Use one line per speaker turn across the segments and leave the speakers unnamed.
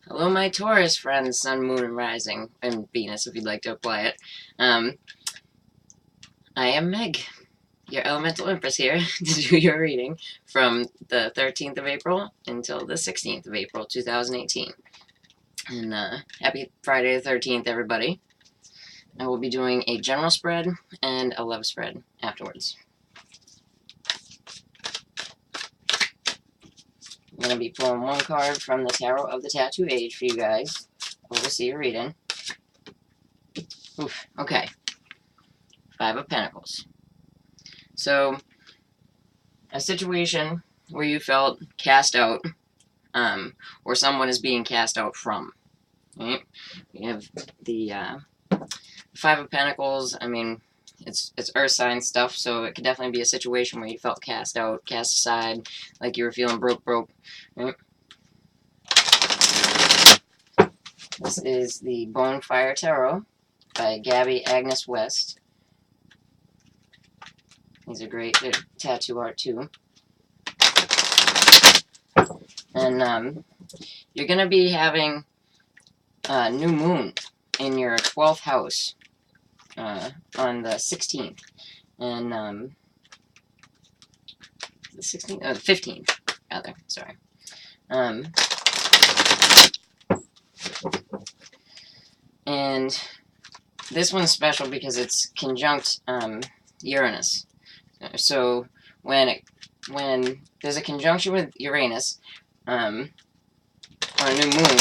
Hello, my Taurus friends, Sun, Moon, and Rising, and Venus, if you'd like to apply it. I am Meg, your Elemental Empress here, to do your reading from the 13th of April until the 16th of April, 2018. And happy Friday the 13th, everybody. I will be doing a general spread and a love spread afterwards. I'm going to be pulling one card from the Tarot of the Tattoo Age for you guys. Oversee your reading. Oof, okay. Five of Pentacles. So, a situation where you felt cast out, or someone is being cast out from. Right? We have the Five of Pentacles. I mean, it's earth sign stuff, so it could definitely be a situation where you felt cast out, cast aside, like you were feeling broke. Right? This is the Bonefire Tarot by Gabby Agnes West. These are great. They're tattoo art too. And you're going to be having a new moon in your 12th house on the 16th. And the 16th? Oh, the 15th, rather. Sorry. And this one's special because it's conjunct Uranus. So when there's a conjunction with Uranus on a new moon,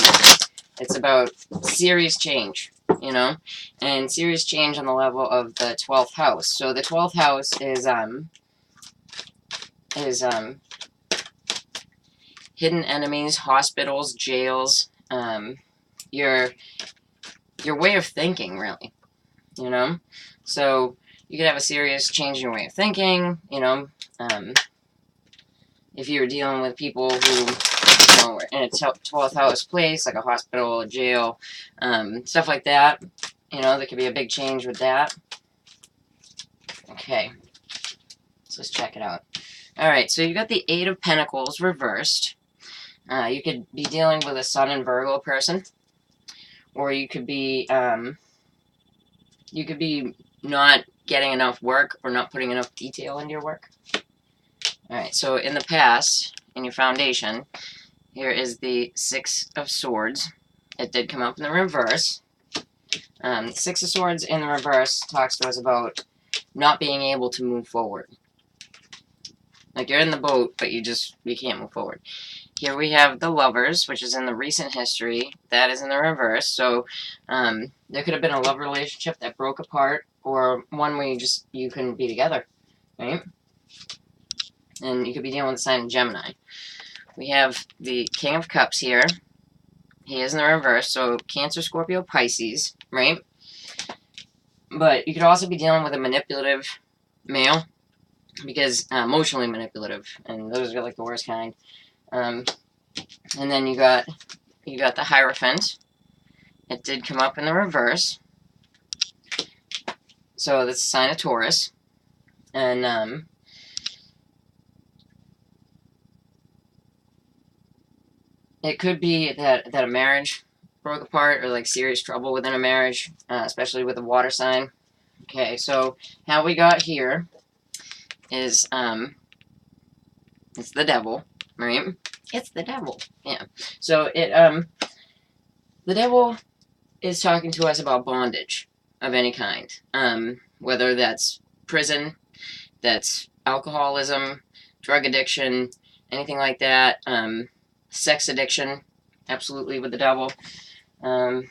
it's about serious change, you know, and serious change on the level of the 12th house. So the 12th house is hidden enemies, hospitals, jails, your way of thinking, really, you know. So you could have a serious change in your way of thinking, you know. If you were dealing with people who, you know, were in a 12th house place, like a hospital, a jail, stuff like that, you know, there could be a big change with that. Okay, so let's check it out. Alright, so you got the Eight of Pentacles reversed. You could be dealing with a Sun and Virgo person, or you could be not getting enough work or not putting enough detail into your work. Alright, so in the past, in your foundation, here is the Six of Swords. It did come up in the reverse. Six of Swords in the reverse talks to us about not being able to move forward. Like, you're in the boat, but you can't move forward. Here we have the Lovers, which is in the recent history. That is in the reverse. So there could have been a love relationship that broke apart, or one where you couldn't be together, right? And you could be dealing with the sign of Gemini. We have the King of Cups here. He is in the reverse, so Cancer, Scorpio, Pisces, right? But you could also be dealing with a manipulative male, because emotionally manipulative, and those are like the worst kind. And then you got the Hierophant. It did come up in the reverse, so that's a sign of Taurus. And it could be that a marriage broke apart, or like serious trouble within a marriage, especially with a water sign. Okay, so how we got here is it's the devil, right? It's the devil, yeah. So the devil is talking to us about bondage of any kind, whether that's prison, that's alcoholism, drug addiction, anything like that, sex addiction, absolutely with the devil. Let's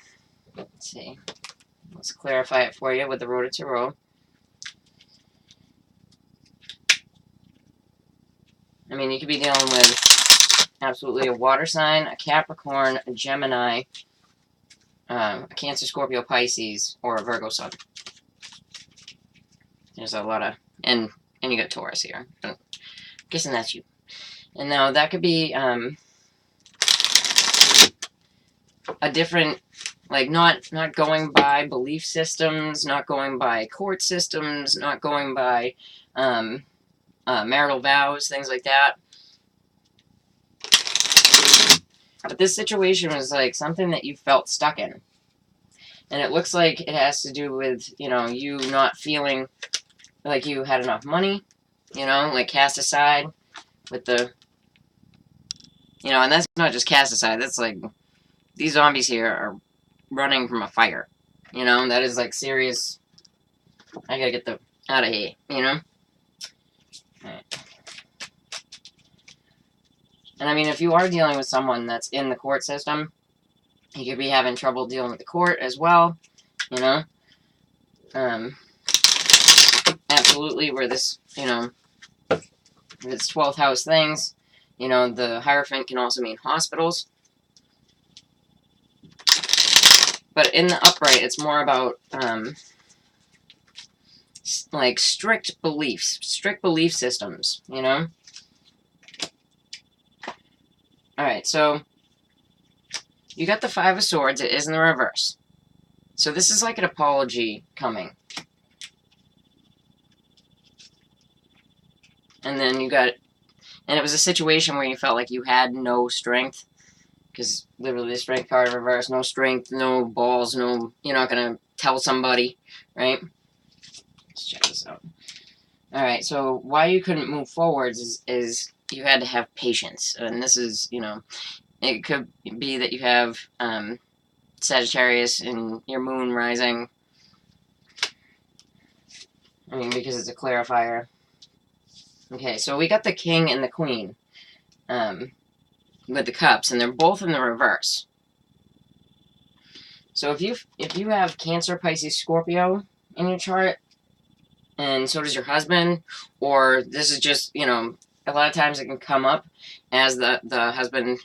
see. Let's clarify it for you with the Road to Tarot. I mean, you could be dealing with absolutely a water sign, a Capricorn, a Gemini, a Cancer, Scorpio, Pisces, or a Virgo Sun. There's a lot of... And you got Taurus here. But I'm guessing that's you. And now that could be a different... Like, not going by belief systems, not going by court systems, not going by marital vows, things like that. But this situation was like something that you felt stuck in. And it looks like it has to do with, you know, you not feeling like you had enough money, you know, like cast aside with the, you know, and that's not just cast aside, that's like, these zombies here are running from a fire, you know, that is like serious, I gotta get the, out of here, you know? Alright. And I mean, if you are dealing with someone that's in the court system, you could be having trouble dealing with the court as well, you know? Absolutely, where this, you know, it's 12th house things, you know, the Hierophant can also mean hospitals. But in the upright, it's more about, like, strict beliefs, strict belief systems, you know? Alright, so, you got the Five of Swords, it is in the reverse. So this is like an apology coming. And then you got, and it was a situation where you felt like you had no strength. Because literally the strength card in reverse, no strength, no balls, no, you're not going to tell somebody, right? Let's check this out. Alright, so why you couldn't move forwards is you had to have patience. And this is, you know, it could be that you have Sagittarius in your moon rising. I mean, because it's a clarifier. Okay, so we got the King and the Queen with the cups, and they're both in the reverse. So if you have Cancer, Pisces, Scorpio in your chart, and so does your husband, or this is just, you know, a lot of times it can come up as the husband,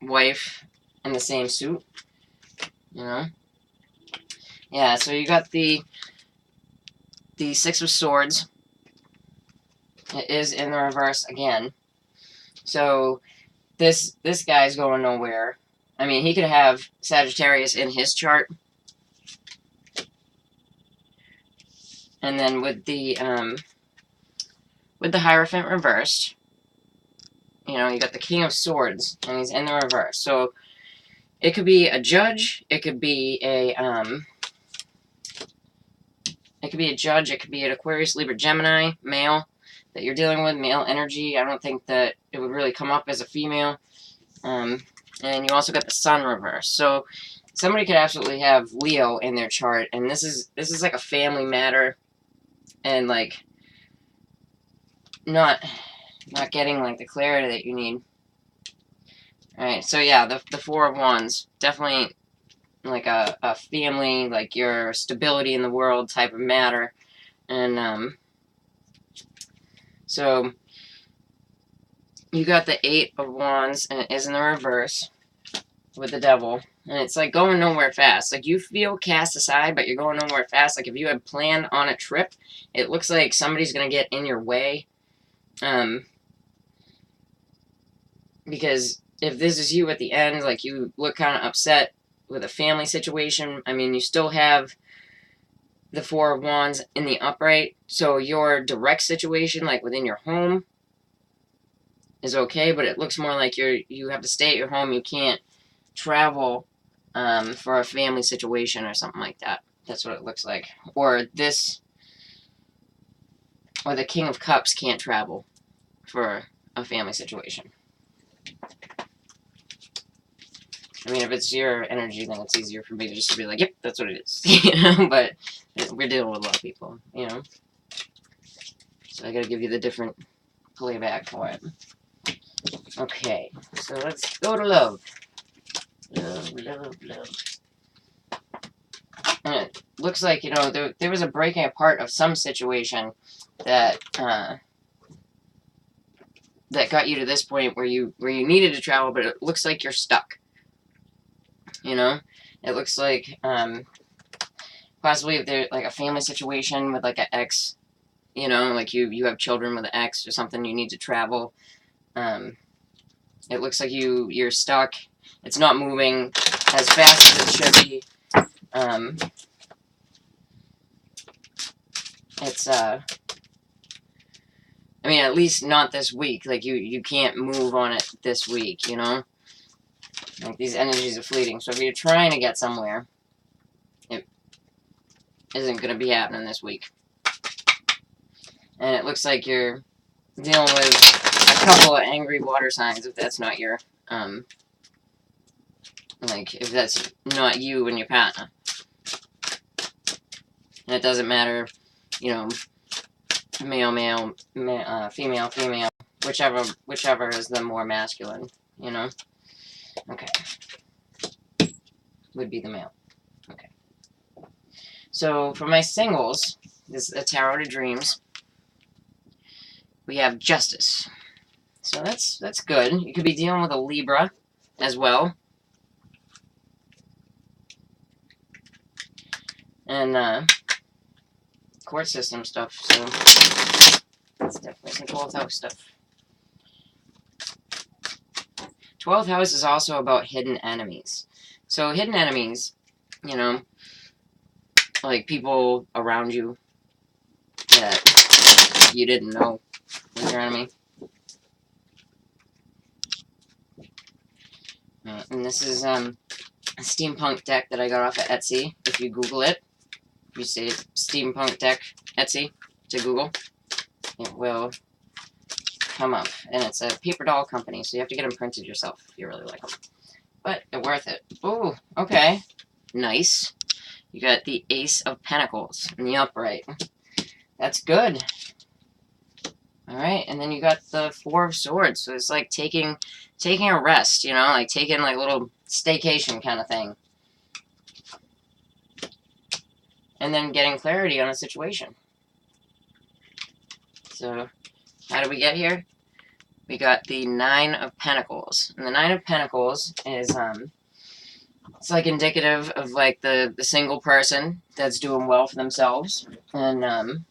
wife in the same suit, you know? Yeah, so you got the Six of Swords. It is in the reverse again. So this guy's going nowhere. I mean, he could have Sagittarius in his chart. And then with the Hierophant reversed, you know, you got the King of Swords, and he's in the reverse. So it could be a judge, it could be a judge, it could be an Aquarius, Libra, Gemini, male that you're dealing with, male energy. I don't think that it would really come up as a female. And you also got the Sun reverse. So somebody could absolutely have Leo in their chart, and this is like a family matter, and like not getting like the clarity that you need. Alright, so yeah, the Four of Wands, definitely like a family, like your stability in the world type of matter. And so you got the Eight of Wands, and it is in the reverse with the Devil. And it's like going nowhere fast. Like you feel cast aside, but you're going nowhere fast. Like if you had planned on a trip, it looks like somebody's going to get in your way. Because if this is you at the end, like you look kind of upset with a family situation. I mean, you still have the Four of Wands in the upright. So your direct situation, like within your home, is okay, but it looks more like you have to stay at your home. You can't travel for a family situation or something like that. That's what it looks like. Or the King of Cups can't travel for a family situation. I mean, if it's your energy, then it's easier for me to just be like, yep, that's what it is. You know, but we're dealing with a lot of people, you know. So I gotta give you the different playback for it. Okay, so let's go to love. Love, love, love. And it looks like, you know, there was a breaking apart of some situation that that got you to this point where you needed to travel, but it looks like you're stuck. You know, it looks like possibly if there's like a family situation with like an ex, you know, like you have children with an ex or something, you need to travel. It looks like you're stuck. It's not moving as fast as it should be. It's I mean, at least not this week. Like you can't move on it this week, you know. Like, these energies are fleeting. So if you're trying to get somewhere, it isn't going to be happening this week. And it looks like you're dealing with a couple of angry water signs, if that's not your, like, if that's not you and your partner. And it doesn't matter, you know, male, female, whichever is the more masculine, you know? Okay. Would be the male. Okay. So, for my singles, this is a Tarot to Dreams, we have Justice. So that's good. You could be dealing with a Libra as well. And, court system stuff, so that's definitely some 12th house stuff. 12th house is also about hidden enemies. So hidden enemies, you know, like people around you that you didn't know was your enemy. And this is a steampunk deck that I got off of Etsy. If you Google it, if you say steampunk deck Etsy to Google, it will come up. And it's a paper doll company, so you have to get them printed yourself if you really like them. But they're worth it. Oh, okay. Nice. You got the Ace of Pentacles in the upright. That's good. Alright, and then you got the Four of Swords. So it's like taking a rest, you know, like taking like a little staycation kind of thing. And then getting clarity on a situation. So, how do we get here? We got the Nine of Pentacles. And the Nine of Pentacles is, it's like indicative of like the single person that's doing well for themselves. And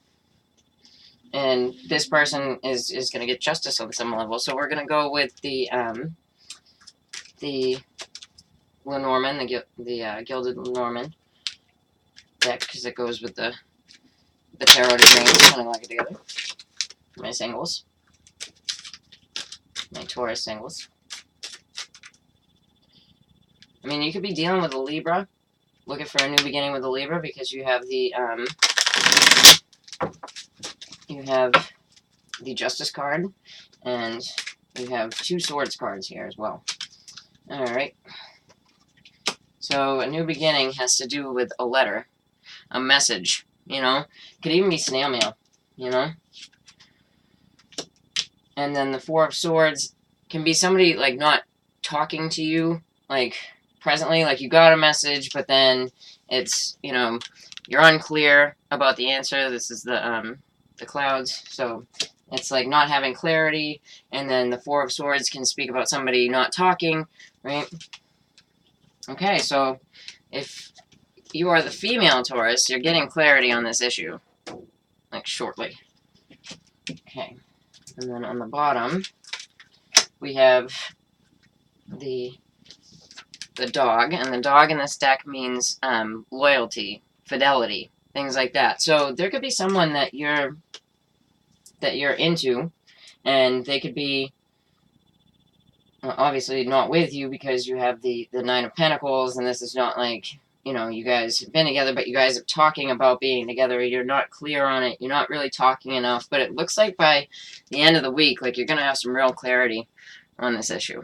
this person is going to get justice on some level. So we're going to go with the Lenormand, the Gilded Lenormand deck, because it goes with the Tarot to Dreams, when I like it together. My singles. My Taurus singles. I mean, you could be dealing with a Libra, looking for a new beginning with a Libra, because you have the Justice card, and you have two Swords cards here as well. Alright. So, a new beginning has to do with a letter, a message, you know? Could even be snail mail, you know? And then the Four of Swords can be somebody, like, not talking to you, like, presently. Like, you got a message, but then it's, you know, you're unclear about the answer. This is the clouds. So, it's, like, not having clarity. And then the Four of Swords can speak about somebody not talking, right? Okay, so if you are the female Taurus, you're getting clarity on this issue, like, shortly. Okay. And then on the bottom, we have the dog, and the dog in this deck means loyalty, fidelity, things like that. So there could be someone that you're into, and they could be obviously not with you because you have the Nine of Pentacles, and this is not like, you know, you guys have been together, but you guys are talking about being together. You're not clear on it. You're not really talking enough. But it looks like by the end of the week, like, you're going to have some real clarity on this issue.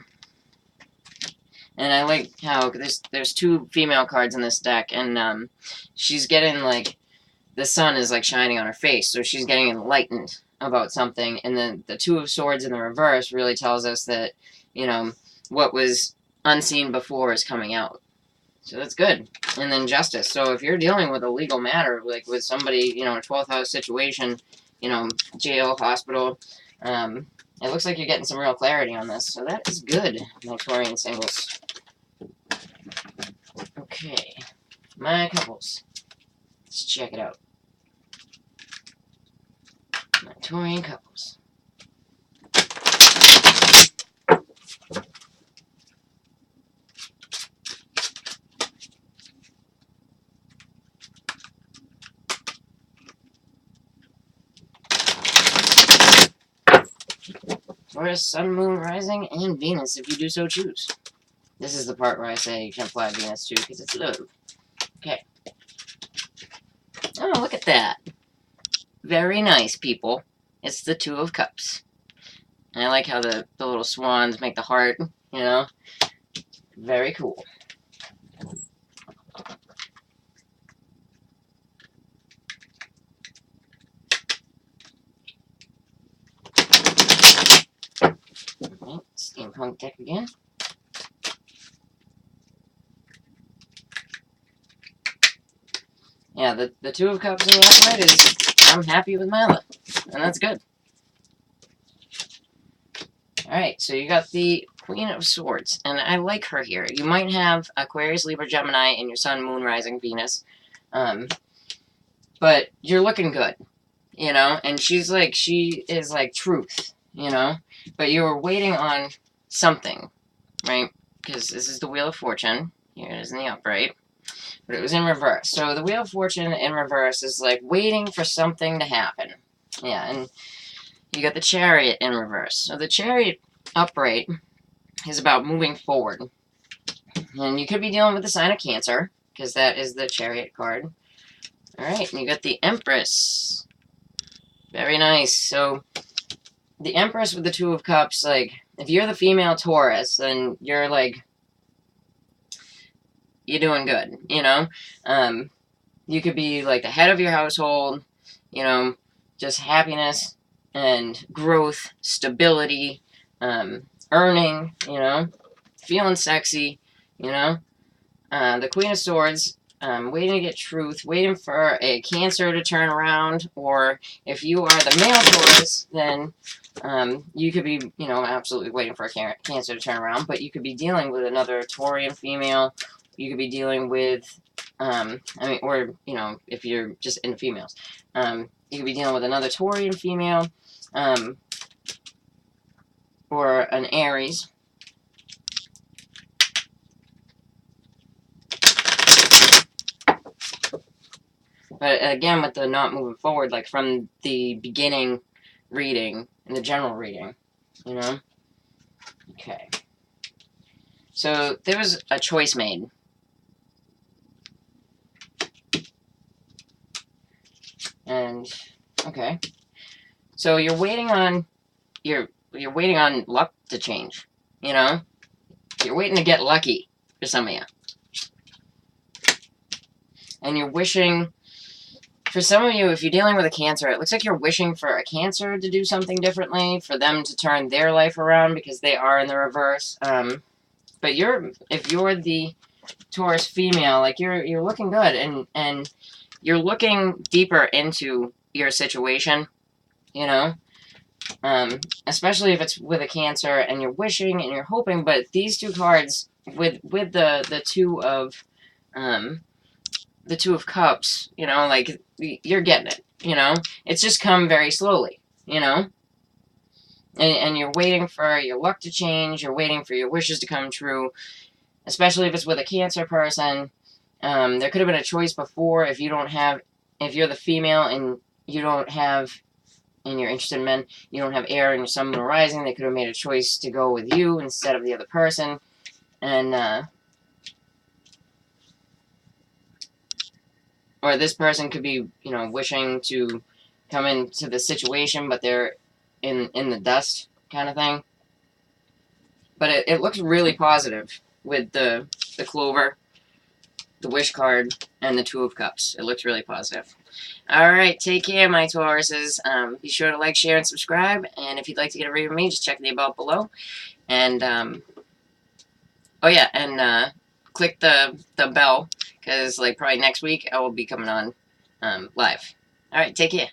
And I like how there's two female cards in this deck, and she's getting, like, the sun is, like, shining on her face, so she's getting enlightened about something. And then the Two of Swords in the reverse really tells us that, you know, what was unseen before is coming out. So that's good. And then Justice. So if you're dealing with a legal matter, like with somebody, you know, a 12th house situation, you know, jail, hospital, it looks like you're getting some real clarity on this. So that is good, my Taurian singles. Okay. My couples. Let's check it out. My Taurian couples. Taurus, Sun, Moon, Rising, and Venus, if you do so choose. This is the part where I say you can apply Venus to, because it's love. Okay. Oh, look at that. Very nice, people. It's the Two of Cups. And I like how the little swans make the heart, you know? Very cool. Alright, steampunk deck again. Yeah, the Two of Cups in the upright is, I'm happy with my luck, and that's good. Alright, so you got the Queen of Swords, and I like her here. You might have Aquarius, Libra, Gemini, and your Sun, Moon, Rising, Venus, but you're looking good, you know, and she is like truth, you know, but you were waiting on something, right, because this is the Wheel of Fortune. Here it is in the upright. But it was in reverse. So the Wheel of Fortune in reverse is like waiting for something to happen. Yeah, and you got the Chariot in reverse. So the Chariot upright is about moving forward. And you could be dealing with the sign of Cancer, because that is the Chariot card. Alright, and you got the Empress. Very nice. So the Empress with the Two of Cups, like, if you're the female Taurus, then you're like, you're doing good, you know? You could be, like, the head of your household, you know, just happiness and growth, stability, earning, you know, feeling sexy, you know? The Queen of Swords, waiting to get truth, waiting for a Cancer to turn around, or if you are the male Taurus, then you could be, you know, absolutely waiting for a Cancer to turn around, but you could be dealing with another Taurian female. You could be dealing with, or, you know, if you're just into females, you could be dealing with another Taurian female, or an Aries. But again, with the not moving forward, like from the beginning reading, and the general reading, you know? Okay. So there was a choice made. And okay, so you're waiting on luck to change. You know, you're waiting to get lucky for some of you, and you're wishing. For some of you, if you're dealing with a Cancer, it looks like you're wishing for a Cancer to do something differently, for them to turn their life around because they are in the reverse. But if you're the Taurus female, like you're looking good, and you're looking deeper into your situation, you know, especially if it's with a Cancer and you're wishing and you're hoping. But these two cards with the Two of Cups, you know, like you're getting it, you know, it's just come very slowly, you know, and you're waiting for your luck to change. You're waiting for your wishes to come true, especially if it's with a Cancer person. There could have been a choice before. If you're the female and you don't have, and you're interested in men, you don't have air in your Sun, Moon, Rising, they could have made a choice to go with you instead of the other person. And, or this person could be, you know, wishing to come into the situation, but they're in the dust kind of thing. But it looks really positive with the Clover, the Wish card, and the Two of Cups. It looks really positive. Alright, take care, my Tauruses. Be sure to like, share, and subscribe. And if you'd like to get a read from me, just check the about below. And, oh yeah, and click the bell, because, like, probably next week I will be coming on live. Alright, take care.